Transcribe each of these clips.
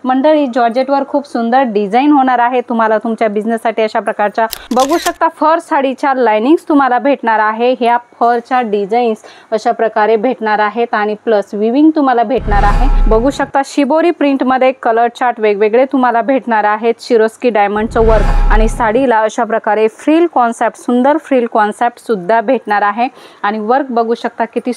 मंडळी जॉर्जेटवर खूप सुंदर डिझाइन होणार आहे। तुम्हाला तुमच्या बिझनेससाठी अशा प्रकारच्या बघू शकता फर साडीच्या लाइनिंग्स तुम्हाला भेटणार आहे। ह्या फरच्या डिझाईन्स अशा प्रकारे भेटणार आहेत आणि प्लस विविंग तुम्हाला भेटणार आहे। बघू शकता शिबोरी प्रिंट मध्ये कलर चार्ट वेगवेगळे तुम्हाला भेटणार आहेत। शिरोस्की डायमंडचं वर्क आणि साडीला अशा प्रकारे फ्रिल कॉन्सेप्ट, सुंदर फ्रिल कॉन्सेप्ट सुद्धा भेटणार आहे आणि वर्क बघू शकता किती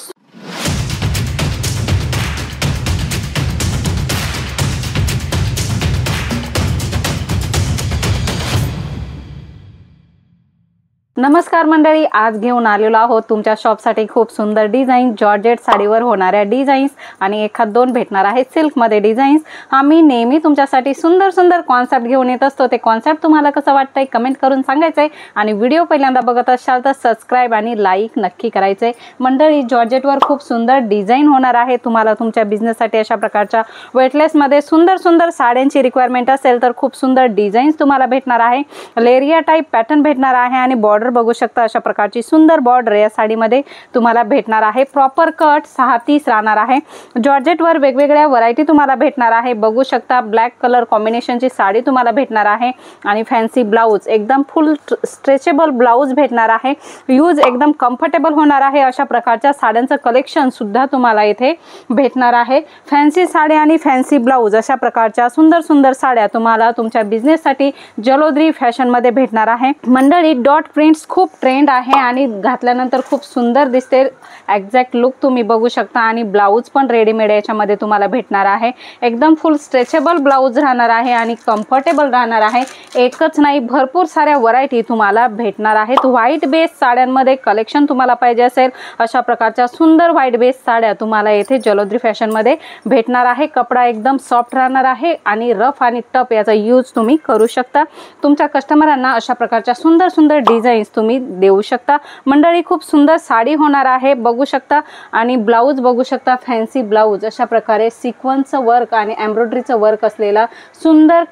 नमस्कार मंडळी, आज घेऊन आलेलो आहोत तुमच्या शॉपसाठी खूप सुंदर डिझाइन जॉर्जेट साडीवर होणाऱ्या डिझाईन्स आणि एखाद दोन भेटणार आहेत सिल्क मध्ये डिझाईन्स। आम्ही नेहमी तुमच्यासाठी सुंदर सुंदर कॉन्सेप्ट घेऊन येत असतो। ते कॉन्सेप्ट तुम्हाला कसं वाटतंय कमेंट करून सांगायचंय आणि व्हिडिओ पहिल्यांदा बघत असाल तर सबस्क्राइब आणि लाईक नक्की करायचंय। मंडळी जॉर्जेटवर खूप सुंदर डिझाइन होणार आहे। तुम्हाला तुमच्या बिझनेससाठी अशा प्रकारच्या वेटलेस मध्ये सुंदर सुंदर साड्यांची रिक्वायरमेंट असेल तर खूप सुंदर डिझाईन्स तुम्हाला भेटणार आहे। लेरिया टाइप पॅटर्न भेटणार आहे आणि बॉर्डर बघू शकता अशा प्रकारची सुंदर बॉर्डर या साडीमध्ये तुम्हाला भेटणार आहे। प्रॉपर कट 6:30 राहणार आहे। जॉर्जेट वर वेगवेगळ्या व्हरायटी तुम्हाला भेटणार आहे। बघू शकता ब्लॅक कलर कॉम्बिनेशनची साडी तुम्हाला भेटणार आहे आणि फॅन्सी ब्लाउज, एकदम फुल स्ट्रेचेबल ब्लाउज भेटणार आहे। यूज एकदम कम्फर्टेबल होणार आहे। अशा प्रकारच्या साड्यांचं कलेक्शन सुद्धा तुम्हाला इथे भेटणार आहे। फॅन्सी साड्या आणि फॅन्सी ब्लाउज अशा प्रकारच्या सुंदर सुंदर साड्या तुम्हाला तुमच्या बिझनेससाठी जलोद्री फॅशन मध्ये भेटणार आहे। मंडळी डॉट प्रिंट्स खूप ट्रेंड आहे आणि घातल्यानंतर खूप सुंदर दिसते। एक्झॅक्ट लुक तुम्ही बघू शकता आणि ब्लाउज पण रेडीमेड याच्यामध्ये तुम्हाला भेटणार आहे। एकदम फुल स्ट्रेचेबल ब्लाउज राहणार आहे आणि कम्फर्टेबल राहणार आहे। एकच नाही भरपूर साऱ्या व्हरायटी तुम्हाला भेटणार आहेत। व्हाईट बेस साड्यांमध्ये कलेक्शन तुम्हाला पाहिजे असेल अशा प्रकारच्या सुंदर व्हाईट बेस साड्या तुम्हाला येथे जलोद्री फॅशन मध्ये भेटणार आहे। कपडा एकदम सॉफ्ट राहणार आहे आणि रफ आणि टफ याचा यूज तुम्ही करू शकता। तुमच्या कस्टमरांना अशा प्रकारच्या सुंदर सुंदर डिझाईन्स तुम्ही देऊ शकता। मंडळी खूप सुंदर साडी होणार आहे बघू शकता आणि ब्लाउज बघू शकता फॅन्सी ब्लाउज अशा प्रकारे सिक्वेन्सचं वर्क आणि एम्ब्रॉयडरीचं वर्क असलेला सुंदर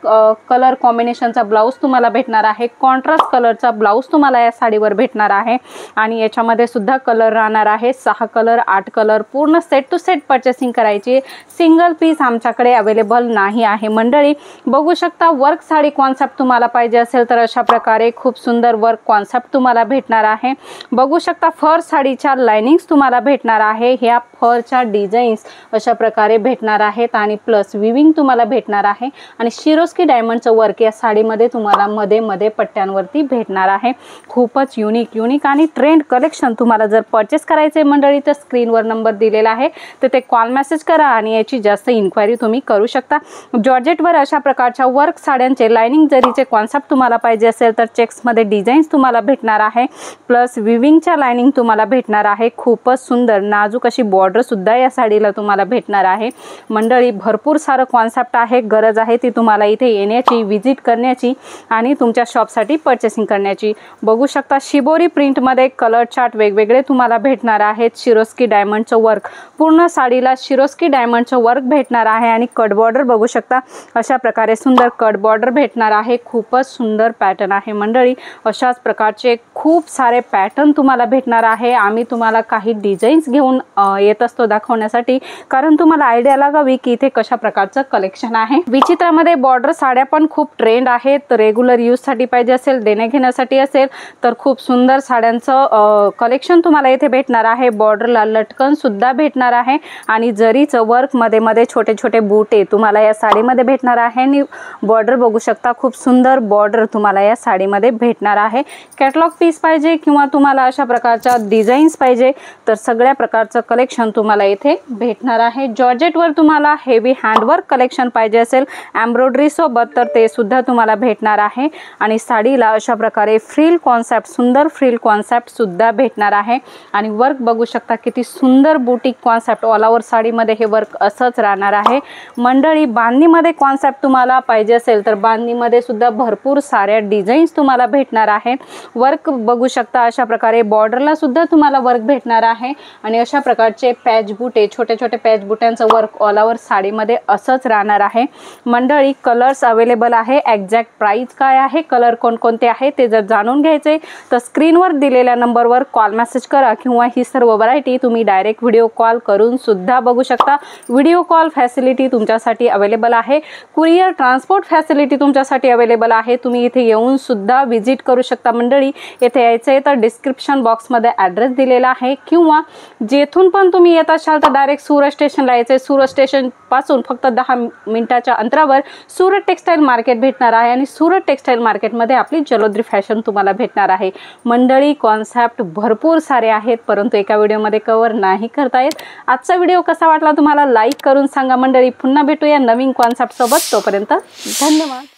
कलर कॉम्बिनेशनचा ब्लाउज तुम्हाला भेटणार आहे। कॉन्ट्रास्ट कलरचा ब्लाउज तुम्हाला या साडीवर भेटणार आहे आणि याच्यामध्ये सुद्धा कलर राहणार आहे 6 कलर 8 कलर। पूर्ण सेट टू सेट परचेसिंग करायची, सिंगल पीस आमच्याकडे अवेलेबल नाही आहे। मंडळी बघू शकता वर्क साडी कॉन्सेप्ट तुम्हाला पाहिजे असेल तर अशा प्रकारे खूप सुंदर वर्क कॉन्सेप्ट तुम्हाला भेटणार आहे। बघू शकता फर साडीच्या लाइनिंग्स तुम्हाला भेटणार आहे। ह्या फरच्या डिझाईन्स अशा प्रकारे भेटणार आहेत आणि प्लस विविंग तुम्हाला भेटणार आहे आणि शिरोस्की डायमंडचं वर्क या साडीमध्ये तुम्हाला मध्ये मध्ये पट्ट्यांवरती भेटणार आहे। खूपच युनिक आणि ट्रेंड कलेक्शन तुम्हाला जर परचेस करायचे मंडळी तर स्क्रीनवर नंबर दिलेला आहे तर ते कॉल मेसेज करा आणि याची जास्त इन्क्वायरी तुम्ही करू शकता। जॉर्जेटवर अशा प्रकारच्या वर्क साड्यांचे लाइनिंग जरीचे कॉन्सेप्ट तुम्हाला पाहिजे असेल तर चेक्स मध्ये डिझाईन्स तुम्हाला भेटणार आहे प्लस विविंगच्या लाइनिंग तुम्हाला भेटणार आहे। खूपच सुंदर नाजूक अशी बॉर्डर सुद्धा या साडीला तुम्हाला भेटणार आहे। मंडळी भरपूर सारं कॉन्सेप्ट आहे, गरज आहे ती तुम्हाला इथे येण्याची, विजिट करण्याची आणि तुमच्या शॉपसाठी परचेसिंग करण्याची। बघू शकता शिबोरी प्रिंट मध्ये कलर चार्ट वेगवेगळे तुम्हाला भेटणार आहेत। शिरोस्की डायमंडचं वर्क, पूर्ण साडीला शिरोस्की डायमंडचं वर्क भेटणार आहे आणि कट बॉर्डर बघू शकता अशा प्रकारे सुंदर कट बॉर्डर भेटणार आहे। खूपच सुंदर पॅटर्न आहे मंडळी। अशाच प्रकारचे खूप सारे पॅटर्न तुम्हाला भेटणार आहे। आम्ही तुम्हाला काही डिझाईन्स घेऊन येत असतो दाखवण्यासाठी, कारण तुम्हाला आयडिया लागावी की इथे कशा प्रकारचं कलेक्शन आहे। विचित्रामध्ये बॉर्डर साड्या पण खूप ट्रेंड आहेत। रेग्युलर यूज साठी पाहिजे असेल, देण्या घेण्यासाठी असेल तर खूप सुंदर साड्यांचं कलेक्शन तुम्हाला इथे भेटणार आहे। बॉर्डरला लटकन सुद्धा भेटणार आहे आणि जरीचं वर्क मध्ये मध्ये छोटे छोटे बुटे तुम्हाला या साडीमध्ये भेटणार आहे आणि बॉर्डर बघू शकता खूप सुंदर बॉर्डर तुम्हाला या साडीमध्ये भेटणार आहे। कॅटलॉग पीस पाहिजे किंवा तुम्हाला अशा प्रकारच्या डिझाईन्स पाहिजे तर सगळ्या प्रकारचं कलेक्शन तुम्हाला इथे भेटणार आहे। जॉर्जेटवर तुम्हाला हेवी हँडवर्क कलेक्शन पाहिजे असेल एम्ब्रॉयडरी सोबत तर ते सुद्धा तुम्हाला भेटणार आहे आणि साडीला अशा प्रकारे फ्रिल कॉन्सेप्ट, सुंदर फ्रिल कॉन्सेप्ट सुद्धा भेटणार आहे आणि वर्क बघू शकता किती सुंदर बुटीक कॉन्सेप्ट ऑल ओव्हर साडीमध्ये हे वर्क असंच राहणार आहे। मंडळी बांधणीमध्ये कॉन्सेप्ट तुम्हाला पाहिजे असेल तर बांधणीमध्ये सुद्धा भरपूर साऱ्या डिझाईन्स तुम्हाला भेटणार आहेत। वर्क बघू शकता, अशा प्रकारे बॉर्डरला सुद्धा तुम्हाला वर्क भेटणार आहे आणि अशा प्रकारचे पॅच बुटे, छोटे छोटे पॅच बुट्यांचं वर्क ऑल ओव्हर साडीमध्ये असंच राहणार आहे मंडळी. कलर्स अवेलेबल आहे. एक्झॅक्ट प्राइस काय आहे, कलर कोणकोणते आहे ते जर जाणून घ्यायचे तर स्क्रीनवर दिलेल्या नंबरवर कॉल मेसेज करा किंवा ही सर्व व्हरायटी तुम्ही डायरेक्ट व्हिडिओ कॉल करून सुद्धा बघू शकता. व्हिडिओ कॉल फॅसिलिटी तुमच्यासाठी अवेलेबल आहे. कुरिअर ट्रान्सपोर्ट फॅसिलिटी तुमच्यासाठी अवेलेबल आहे. तुम्ही इथे येऊन सुद्धा व्हिजिट करू शकता मंडळी. येथे यायचं आहे तर डिस्क्रिप्शन बॉक्समध्ये ॲड्रेस दिलेला आहे किंवा जेथून पण तुम्ही येत असाल तर डायरेक्ट सुरत स्टेशनला यायचं आहे. सुरत स्टेशनपासून फक्त 10 मिनिटाच्या अंतरावर सुरत टेक्सटाईल मार्केट भेटणार आहे आणि सुरत टेक्सटाईल मार्केटमध्ये आपली जलोद्री फॅशन तुम्हाला भेटणार आहे मंडळी. कॉन्सेप्ट भरपूर सारे आहेत परंतु एका व्हिडिओमध्ये कव्हर नाही करता येत. आजचा व्हिडिओ कसा वाटला तुम्हाला लाईक करून सांगा मंडळी. पुन्हा भेटूया नवीन कॉन्सेप्ट सोबत. तोपर्यंत धन्यवाद.